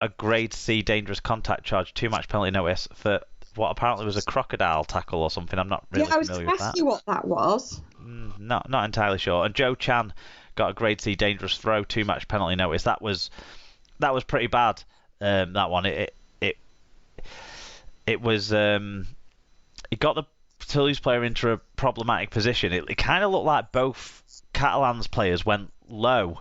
a grade C dangerous contact charge, 2-match penalty notice for what apparently was a crocodile tackle or something. I'm not Yeah, really I was familiar going with to ask that. you what that was. Not entirely sure. And Joe Chan got a grade C dangerous throw, 2-match penalty notice. That was pretty bad. That one. It was. It got the Toulouse player into a problematic position. It kind of looked like both Catalans players went low,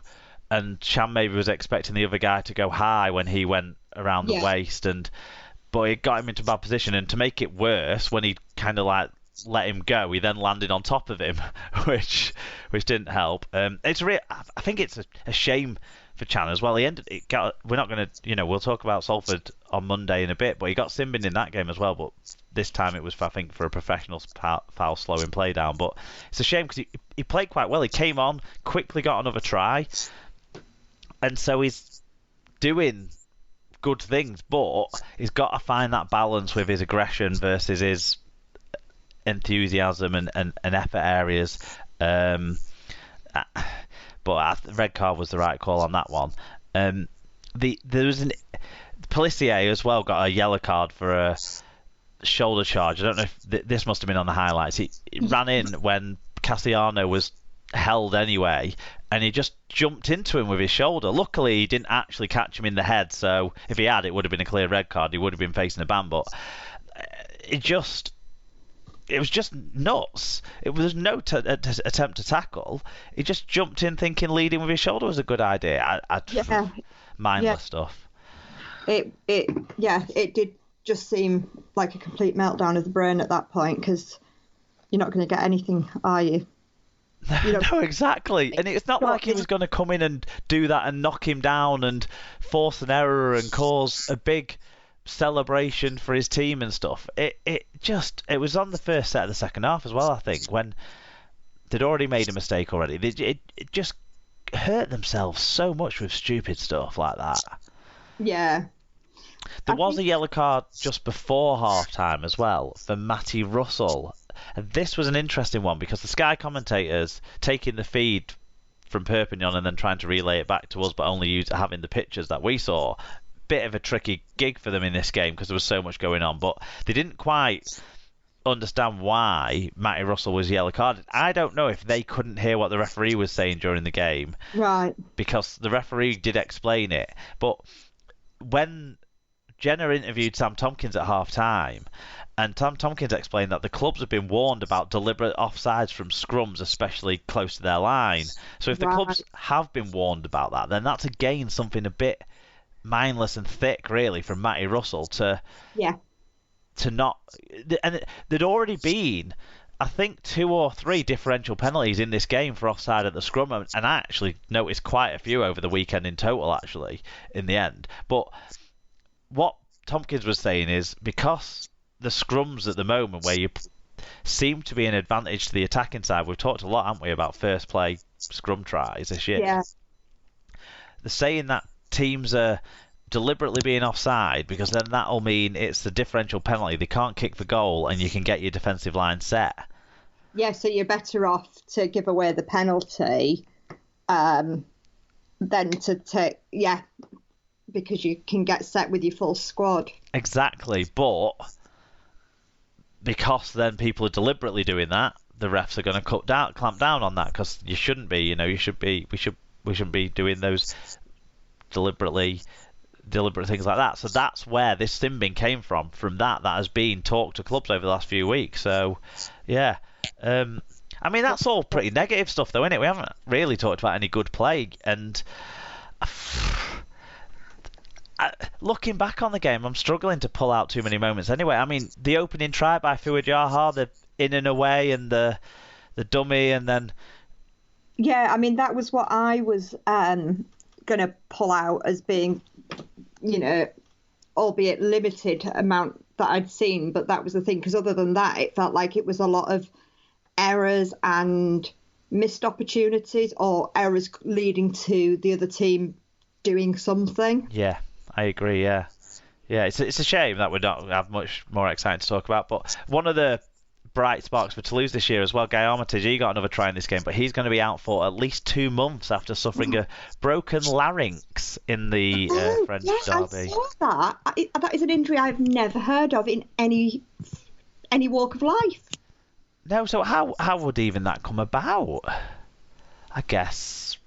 and Chan maybe was expecting the other guy to go high when he went around the Yeah. waist, but it got him into a bad position. And to make it worse, when he kind of like let him go, he then landed on top of him, which didn't help. It's real. I think it's a shame for Chan as well. We're not going to, we'll talk about Salford on Monday in a bit, but he got sin-binned in that game as well. But this time it was, I think, for a professional foul slowing play down. But it's a shame because he played quite well. He came on, quickly got another try, and so he's doing good things, but he's got to find that balance with his aggression versus his enthusiasm and effort areas. But red card was the right call on that one. There was Pelissier as well got a yellow card for a shoulder charge. I don't know if this must have been on the highlights. He ran in when Cassiano was held anyway, and he just jumped into him with his shoulder. Luckily, he didn't actually catch him in the head, so if he had, it would have been a clear red card. He would have been facing a ban, but it was just nuts. It was no attempt to tackle. He just jumped in thinking leading with his shoulder was a good idea. Mindless stuff. It did just seem like a complete meltdown of the brain at that point, because you're not going to get anything, are you? No, exactly. And it's not like he was going to come in and do that and knock him down and force an error and cause a big celebration for his team and stuff. It was on the first set of the second half as well, I think, when they'd already made a mistake already. It just hurt themselves so much with stupid stuff like that. Yeah. There was a yellow card just before half-time as well for Matty Russell. And this was an interesting one because the Sky commentators taking the feed from Perpignan and then trying to relay it back to us, but only having the pictures that we saw. Bit of a tricky gig for them in this game because there was so much going on, but they didn't quite understand why Matty Russell was yellow carded. I don't know if they couldn't hear what the referee was saying during the game, right? Because the referee did explain it, but when Jenna interviewed Sam Tompkins at half time, and Sam Tompkins explained that the clubs have been warned about deliberate offsides from scrums, especially close to their line. So if the clubs have been warned about that, then that's again something a bit mindless and thick, really, from Matty Russell to not. And there'd already been, I think, 2 or 3 differential penalties in this game for offside at the scrum, and I actually noticed quite a few over the weekend in total, actually, in the end. But what Tompkins was saying is because the scrums at the moment, where you seem to be an advantage to the attacking side, we've talked a lot, haven't we, about first play scrum tries this year. Yeah. They're saying that teams are deliberately being offside because then that'll mean it's the differential penalty. They can't kick the goal and you can get your defensive line set. Yeah, so you're better off to give away the penalty than to take, because you can get set with your full squad. Exactly, but because then people are deliberately doing that, the refs are going to clamp down on that because you shouldn't be. We shouldn't be doing those deliberate things like that. So that's where this sin bin came from that has been talked to clubs over the last few weeks. So yeah, I mean that's all pretty negative stuff though, isn't it? We haven't really talked about any good play, and looking back on the game, I'm struggling to pull out too many moments anyway. I mean, the opening try by Fujiyaha, the in and away, and the dummy, and then I mean that was what I was going to pull out as being, albeit limited amount that I'd seen, but that was the thing, because other than that, it felt like it was a lot of errors and missed opportunities, or errors leading to the other team doing something. Yeah, I agree. Yeah, it's a shame that we don't have much more exciting to talk about. But one of the bright sparks for Toulouse this year as well. Guy Armitage, he got another try in this game, but he's going to be out for at least 2 months after suffering a broken larynx in the French derby. I saw that. That is an injury I've never heard of in any walk of life. No, so how would even that come about? I guess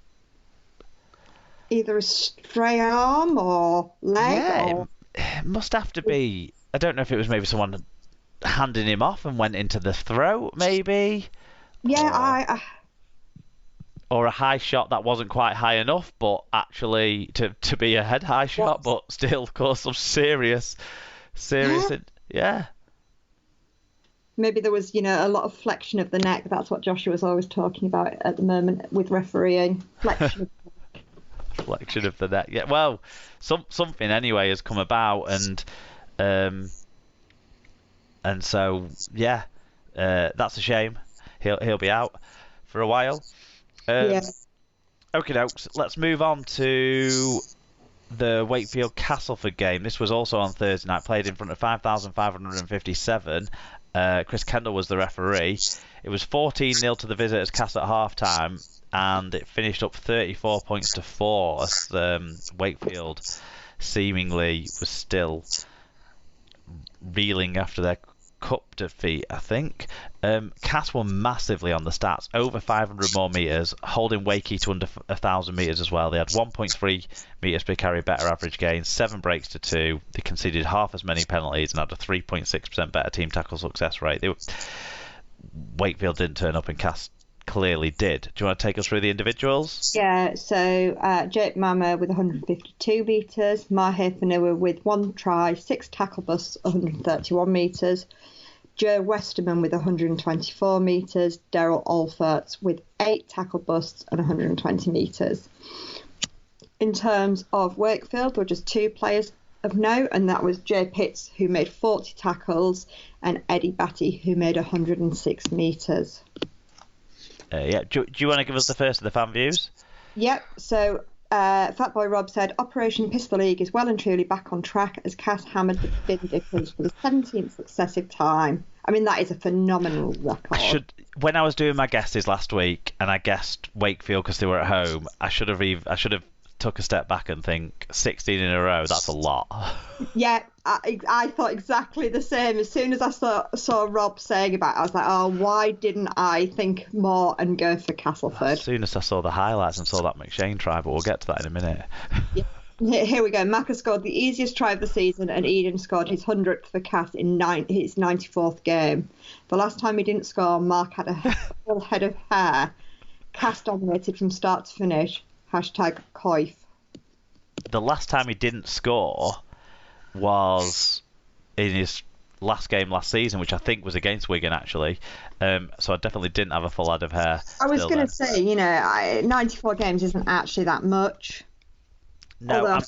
either a stray arm or leg. Yeah, it must have to be. I don't know if it was maybe someone handing him off and went into the throat, maybe. Yeah, or a high shot that wasn't quite high enough, but actually to be a head high shot, but still cause some serious. Yeah. Maybe there was, a lot of flexion of the neck. That's what Joshua's always talking about at the moment with refereeing. Flexion. Flexion of the neck. Yeah. Well, something anyway has come about, and so yeah, that's a shame. He'll be out for a while. Okay, dokes. Let's move on to the Wakefield Castleford game. This was also on Thursday night, played in front of 5,557. Chris Kendall was the referee. It was 14-0 to the visitors' Cast at half-time, and it finished up 34 points to 4 as Wakefield seemingly was still reeling after their cup defeat, I think. Cass won massively on the stats, over 500 more metres, holding Wakey to under 1,000 metres as well. They had 1.3 metres per carry better average gain, 7 breaks to 2. They conceded half as many penalties and had a 3.6% better team tackle success rate. Wakefield didn't turn up and Cass clearly did. Do you want to take us through the individuals? Yeah, so Jake Mama with 152 metres, Mahir Fanua with 1 try, 6 tackle busts, 131 metres, Joe Westerman with 124 metres, Daryl Alferts with 8 tackle busts and 120 metres. In terms of Wakefield, there were just 2 players of note, and that was Jay Pitts, who made 40 tackles, and Eddie Batty, who made 106 metres. Do you want to give us the first of the fan views? Yep. So Fatboy Rob said, Operation Pistol League is well and truly back on track as Cass hammered the Vindictors for the 17th successive time. I mean, that is a phenomenal record. When I was doing my guesses last week and I guessed Wakefield because they were at home, I should have took a step back and think 16 in a row, that's a lot. Yeah, I thought exactly the same. As soon as I saw Rob saying about it, I was like, oh, why didn't I think more and go for Castleford? As soon as I saw the highlights and saw that McShane try, but we'll get to that in a minute. Yeah. Here we go. Maka scored the easiest try of the season, and Eden scored his 100th for Cass in his 94th game. The last time he didn't score, Mark had a full head of hair. Cass dominated from start to finish. #Coif. The last time he didn't score was in his last game last season, which I think was against Wigan, actually. So I definitely didn't have a full head of hair. I was going to say, 94 games isn't actually that much. No,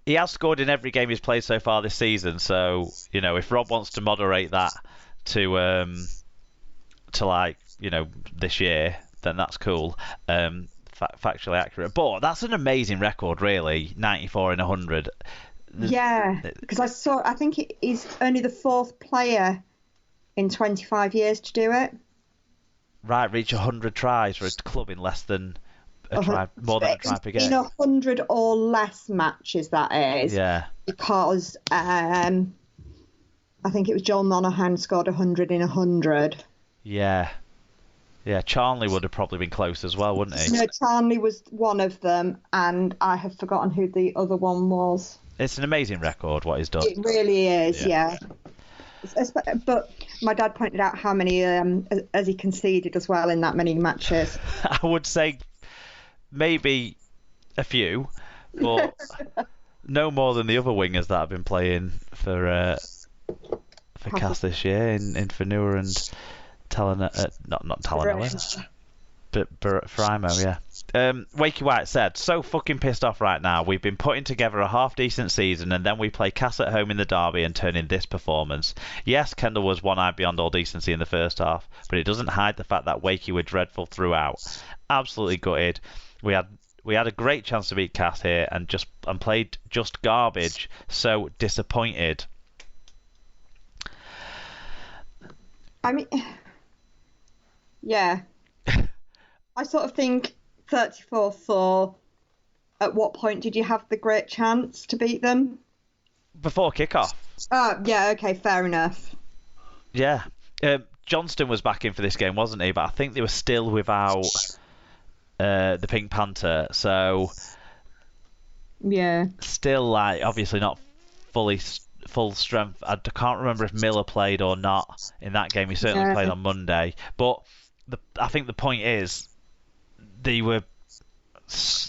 he has scored in every game he's played so far this season. So, if Rob wants to moderate that to this year, then that's cool. Factually accurate, but that's an amazing record, really. 94 in 100. Yeah, because I think he's only the 4th player in 25 years to do it. Right, reach 100 tries for a club in less than a try, more than a try per game. In 100 or less matches, that is. Yeah. Because I think it was Joel Monaghan scored 100 in 100. Yeah. Yeah, Charnley would have probably been close as well, wouldn't he? No, Charnley was one of them, and I have forgotten who the other one was. It's an amazing record, what he's done. It really is, yeah. But my dad pointed out how many as he conceded as well in that many matches. I would say maybe a few, but no more than the other wingers that have been playing for Cass this year in Fanua and not Talanoa, but Frimo, yeah. Wakey White said, so fucking pissed off right now. We've been putting together a half-decent season and then we play Cass at home in the derby and turn in this performance. Yes, Kendall was one-eyed beyond all decency in the first half, but it doesn't hide the fact that Wakey were dreadful throughout. Absolutely gutted. We had a great chance to beat Cass here and played just garbage. So disappointed. I mean, Yeah. I sort of think 34-4. At what point did you have the great chance to beat them? Before kickoff. Yeah, okay, fair enough. Yeah. Johnston was back in for this game, wasn't he? But I think they were still without the Pink Panther, so Yeah. still, like, obviously not full strength. I can't remember if Miller played or not in that game. He certainly Yeah. played on Monday. But I think the point is they were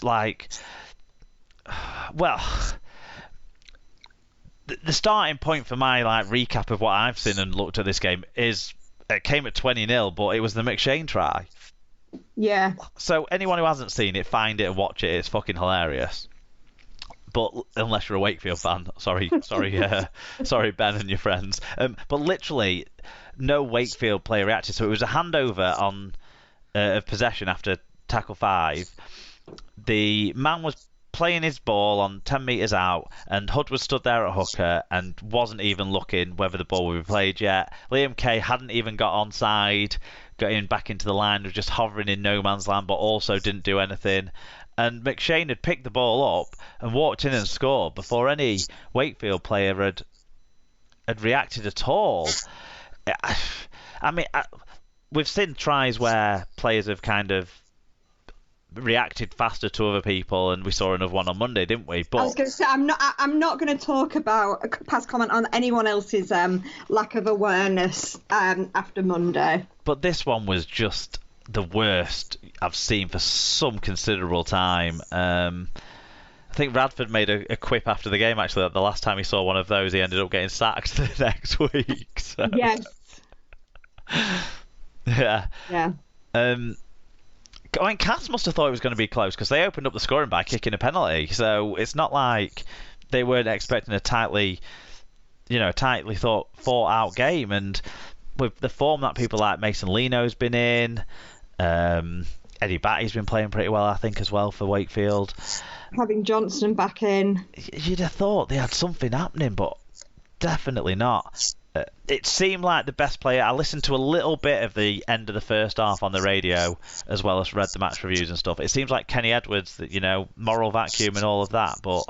like, well, the starting point for my like recap of what I've seen and looked at this game is it came at 20-0, but it was the McShane try. Yeah. So anyone who hasn't seen it, find it and watch it. It's fucking hilarious. But unless you're a Wakefield fan, sorry, sorry, Ben and your friends. But literally, no Wakefield player reacted. So it was a handover on of possession after tackle 5. The man was playing his ball on 10 metres out, and Hood was stood there at hooker and wasn't even looking whether the ball would be played yet. Liam Kay hadn't even got onside, getting back into the line, was just hovering in no man's land, but also didn't do anything. And McShane had picked the ball up and walked in and scored before any Wakefield player had reacted at all. I mean, we've seen tries where players have kind of reacted faster to other people, and we saw another one on Monday, didn't we? But I was going to say I'm not going to talk about pass comment on anyone else's lack of awareness after Monday. But this one was just the worst I've seen for some considerable time. I think Radford made a quip after the game, actually, that the last time he saw one of those, he ended up getting sacked the next week. So. Yes. Yeah. Yeah. I mean, Cass must have thought it was going to be close because they opened up the scoring by kicking a penalty. So it's not like they weren't expecting a tightly thought out game. And with the form that people like Mason Leno's been in, Eddie Batty's been playing pretty well, I think, as well for Wakefield. Having Johnston back in, you'd have thought they had something happening, but definitely not. It seemed like the best player. I listened to a little bit of the end of the first half on the radio, as well as read the match reviews and stuff. It seems like Kenny Edwards, that moral vacuum and all of that, but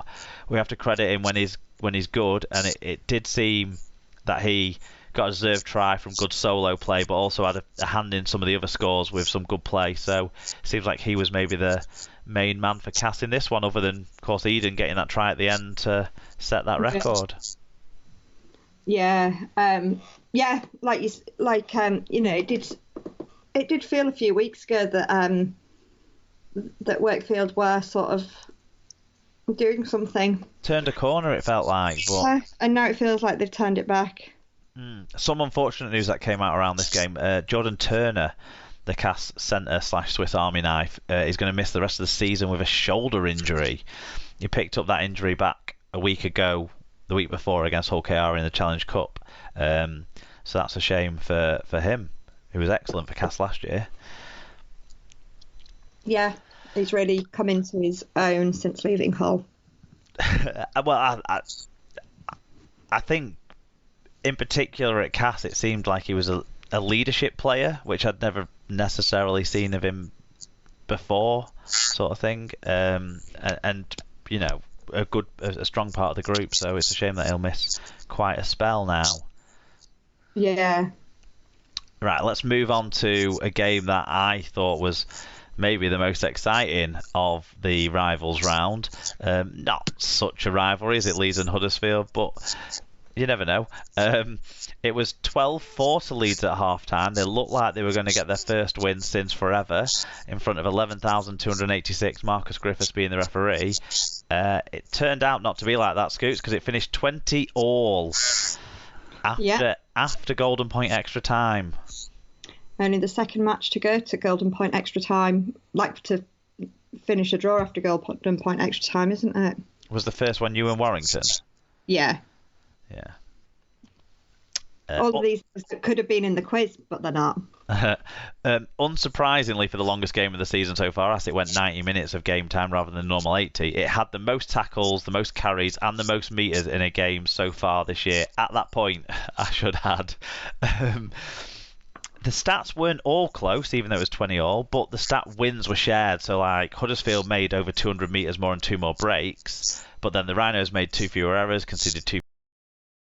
we have to credit him when he's good. And it did seem that he got a deserved try from good solo play, but also had a hand in some of the other scores with some good play. So it seems like he was maybe the main man for Cass in this one, other than, of course, Eden getting that try at the end to set that record. Yeah, it did feel a few weeks ago that Wakefield were sort of doing something. Turned a corner, it felt like, but and now it feels like they've turned it back. Some unfortunate news that came out around this game. Jordan Turner, the Cass centre / Swiss Army knife, is going to miss the rest of the season with a shoulder injury. He picked up that injury back a week ago. The week before against Hull KR in the Challenge Cup. So that's a shame for him, who was excellent for Cass last year. Yeah, he's really come into his own since leaving Hull. Well, I think in particular at Cass, it seemed like he was a leadership player, which I'd never necessarily seen of him before, sort of thing. And a strong part of the group, so it's a shame that he'll miss quite a spell now. Yeah. Right, let's move on to a game that I thought was maybe the most exciting of the rivals round. Not such a rivalry as it Leeds and Huddersfield, but you never know. It was 12-4 to Leeds at half-time. They looked like they were going to get their first win since forever in front of 11,286, Marcus Griffiths being the referee. It turned out not to be like that, Scoots, because it finished 20-all after Golden Point extra time. Only the second match to go to Golden Point extra time. Like to finish a draw after Golden Point extra time, isn't it? Was the first one you and Warrington? Yeah. Yeah. All of these could have been in the quiz, but they're not. Unsurprisingly, for the longest game of the season so far, as it went 90 minutes of game time rather than normal 80, it had the most tackles, the most carries, and the most metres in a game so far this year. At that point, I should add. the stats weren't all close, even though it was 20 all, but the stat wins were shared. So, like, Huddersfield made over 200 metres more and 2 more breaks, but then the Rhinos made 2 fewer errors, conceded 2